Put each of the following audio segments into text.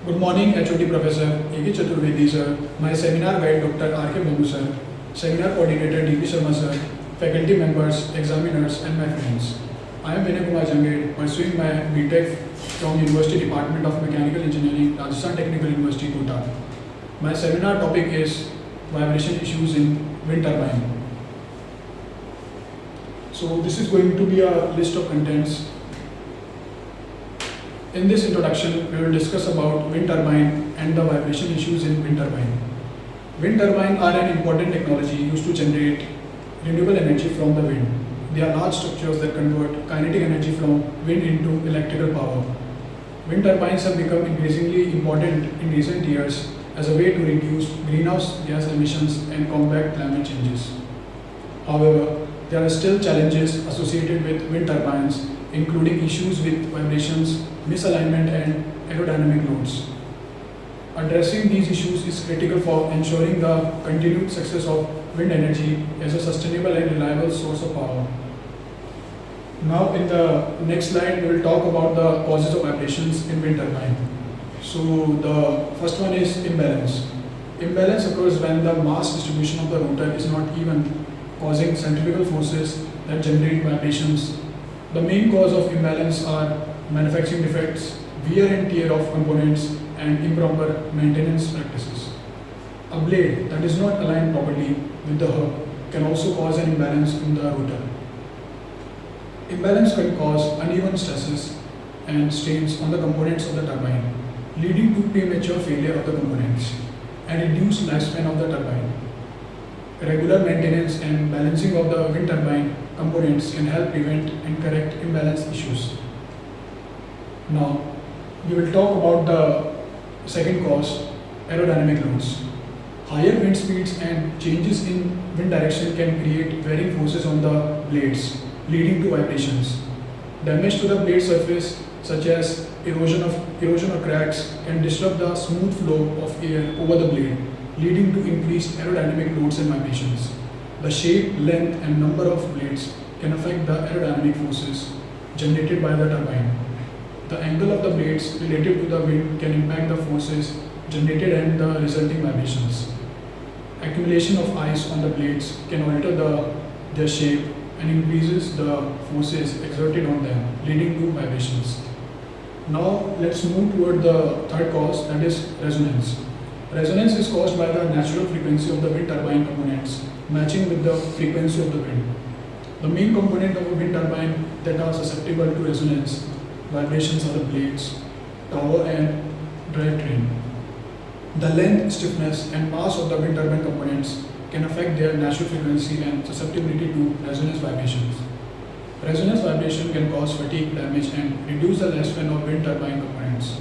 Good morning, HOD Professor A.K. Chaturvedi sir, my seminar guide Dr. R.K. Babu sir, seminar coordinator D.P. Sharma sir, faculty members, examiners and my friends. I am Vinay Jangid, pursuing my B.Tech from University Department of Mechanical Engineering, Rajasthan Technical University, Kota. My seminar topic is vibration issues in wind turbine. So this is going to be a list of contents. In this introduction, we will discuss about wind turbine and the vibration issues in wind turbine. Wind turbine are an important technology used to generate renewable energy from the wind. They are large structures that convert kinetic energy from wind into electrical power. Wind turbines have become increasingly important in recent years as a way to reduce greenhouse gas emissions and combat climate changes. However, there are still challenges associated with wind turbines, including issues with vibrations, misalignment and aerodynamic loads. Addressing these issues is critical for ensuring the continued success of wind energy as a sustainable and reliable source of power. Now in the next slide we will talk about the causes of vibrations in wind turbine. So the first one is imbalance. Imbalance occurs when the mass distribution of the rotor is not even, causing centrifugal forces that generate vibrations. The main cause of imbalance are manufacturing defects, wear and tear of components, and improper maintenance practices. A blade that is not aligned properly with the hub can also cause an imbalance in the rotor. Imbalance can cause uneven stresses and strains on the components of the turbine, leading to premature failure of the components and reduced lifespan of the turbine. Regular maintenance and balancing of the wind turbine components can help prevent and correct imbalance issues. Now, we will talk about the second cause, aerodynamic loads. Higher wind speeds and changes in wind direction can create varying forces on the blades, leading to vibrations. Damage to the blade surface, such as erosion or cracks, can disrupt the smooth flow of air over the blade, leading to increased aerodynamic loads and vibrations. The shape, length, and number of blades can affect the aerodynamic forces generated by the turbine. The angle of the blades relative to the wind can impact the forces generated and the resulting vibrations. Accumulation of ice on the blades can alter their shape and increases the forces exerted on them, leading to vibrations. Now let's move toward the third cause, that is resonance. Resonance is caused by the natural frequency of the wind turbine components matching with the frequency of the wind. The main component of a wind turbine that are susceptible to resonance vibrations are the blades, tower and drivetrain. The length, stiffness and mass of the wind turbine components can affect their natural frequency and susceptibility to resonance vibrations. Resonance vibration can cause fatigue, damage and reduce the lifespan of wind turbine components.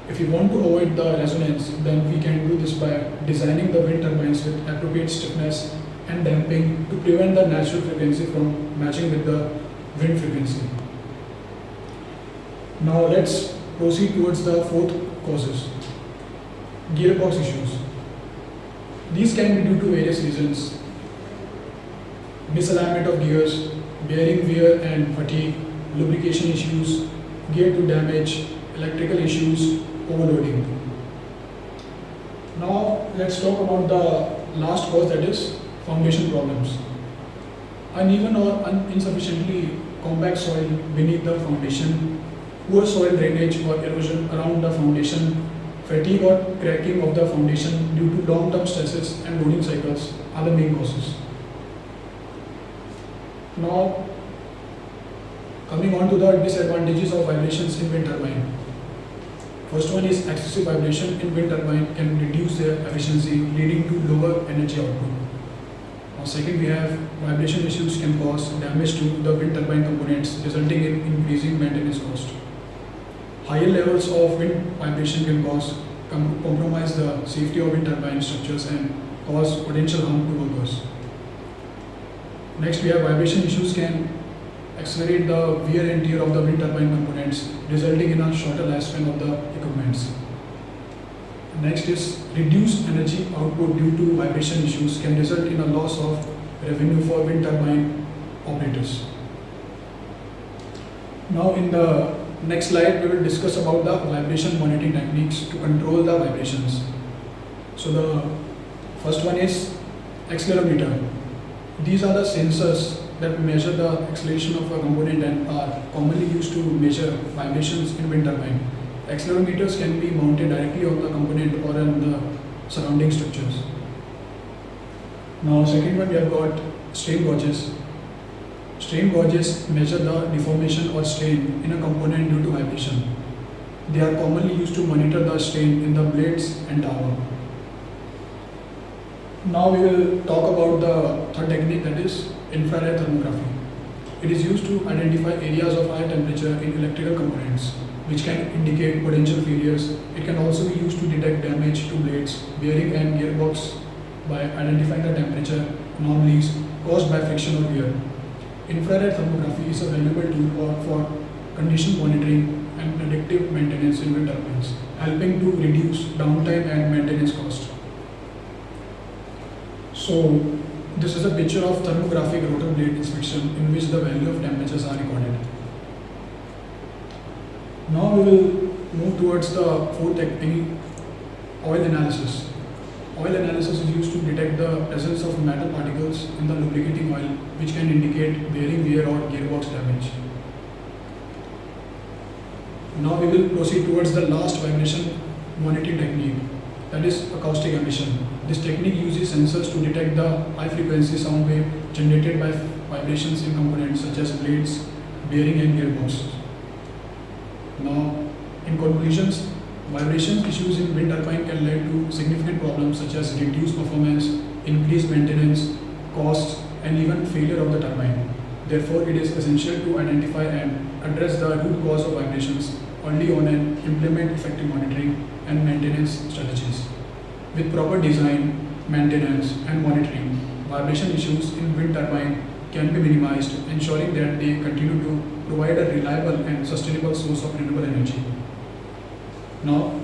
If you want to avoid the resonance, then we can do this by designing the wind turbines with appropriate stiffness and damping to prevent the natural frequency from matching with the wind frequency. Now let's proceed towards the fourth causes, gearbox issues. These can be due to various reasons: misalignment of gears, bearing wear and fatigue, lubrication issues, gear to damage, electrical issues, overloading. Now let's talk about the last cause, that is foundation problems. Uneven or insufficiently compact soil beneath the foundation, poor soil drainage or erosion around the foundation, fatigue or cracking of the foundation due to long-term stresses and loading cycles are the main causes. Now, coming on to the disadvantages of vibrations in wind turbine. First one is excessive vibration in wind turbine can reduce their efficiency, leading to lower energy output. Second, we have vibration issues can cause damage to the wind turbine components, resulting in increasing maintenance cost. Higher levels of wind vibration can compromise the safety of wind turbine structures and cause potential harm to workers. Next, we have vibration issues can accelerate the wear and tear of the wind turbine components, resulting in a shorter lifespan of the equipments. Next is reduced energy output due to vibration issues can result in a loss of revenue for wind turbine operators. Now in the Next slide, we will discuss about the vibration monitoring techniques to control the vibrations. So the first one is accelerometer. These are the sensors that measure the acceleration of a component and are commonly used to measure vibrations in wind turbine. Accelerometers can be mounted directly on the component or on the surrounding structures. Now second one, we have got strain gauges. Strain gauges measure the deformation or strain in a component due to vibration. They are commonly used to monitor the strain in the blades and tower. Now we will talk about the third technique, that is infrared thermography. It is used to identify areas of high temperature in electrical components, which can indicate potential failures. It can also be used to detect damage to blades, bearing and gearbox by identifying the temperature anomalies caused by friction or wear. Infrared thermography is a valuable tool for condition monitoring and predictive maintenance in wind turbines, helping to reduce downtime and maintenance cost. So, this is a picture of thermographic rotor blade inspection in which the value of temperatures are recorded. Now we will move towards the fourth technique, oil analysis. Oil analysis is used to detect the presence of metal particles in the lubricating oil, which can indicate bearing wear or gearbox damage. Now we will proceed towards the last vibration monitoring technique, that is acoustic emission. This technique uses sensors to detect the high frequency sound wave generated by vibrations in components such as blades, bearing and gearbox. Now, in conclusions, vibration issues in wind turbine can lead to significant problems such as reduced performance, increased maintenance, costs, and even failure of the turbine. Therefore, it is essential to identify and address the root cause of vibrations early on and implement effective monitoring and maintenance strategies. With proper design, maintenance, and monitoring, vibration issues in wind turbine can be minimized, ensuring that they continue to provide a reliable and sustainable source of renewable energy. Now,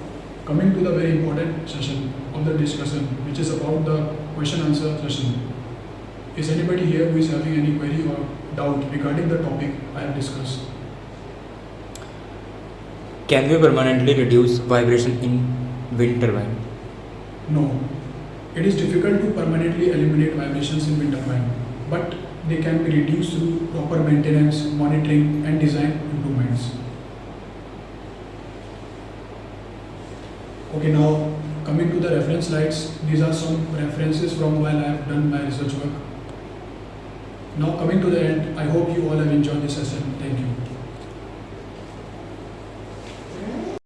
coming to the very important session of the discussion, which is about the question-answer session. Is anybody here who is having any query or doubt regarding the topic I have discussed? Can we permanently reduce vibration in wind turbine? No. It is difficult to permanently eliminate vibrations in wind turbine, but they can be reduced through proper maintenance, monitoring, and design improvements. Okay, now coming to the reference slides, these are some references from while I have done my research work. Now coming to the end, I hope you all have enjoyed this session.